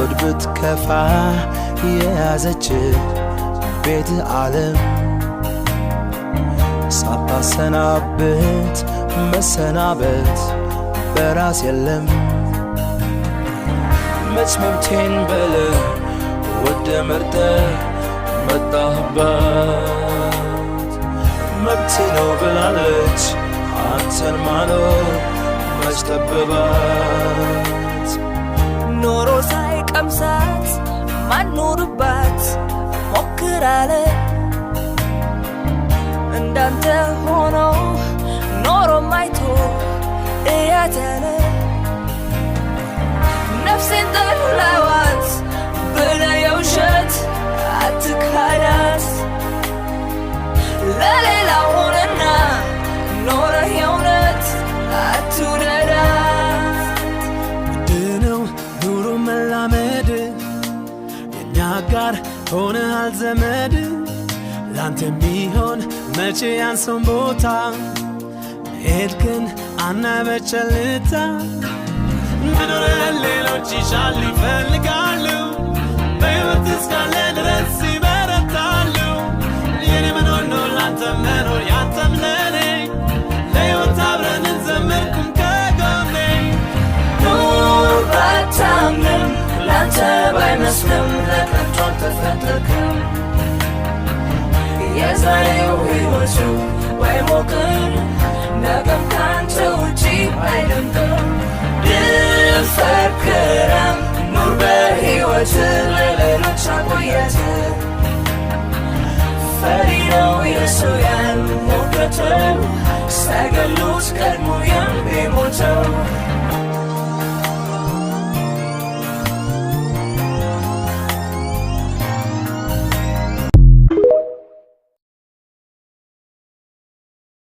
ብትወድ ብትከፋ የያዘች ቤት ዓለም ሳታሰናብት መሰናበት በራስ የለም መች መብቴን በለ ወደ መርጠ መጣህባት መብቴ ነው ብላለች አንተን ማኖር መች ጠበባት ኖሮ ሳይቀምሳት ማኖርባት ሞክራለ እንዳንተ ሆኖ ኖሮ ማይቶ እያተለ ነፍሴን ጠላዋት ብለ የውሸት አትካዳት ለሌላ ሆነና ኖረ የእውነት አትውደዳት ውድነው ኑሮ መላመድ የኛ ጋር ሆነሃል ዘመድ ላንተ የሚሆን መቼ ያንሰውን ቦታ መሄድ ግን አናበቸልታ መኖር ሌሎች ይሻሉ ይፈልጋሉ በሕይወት እስካለ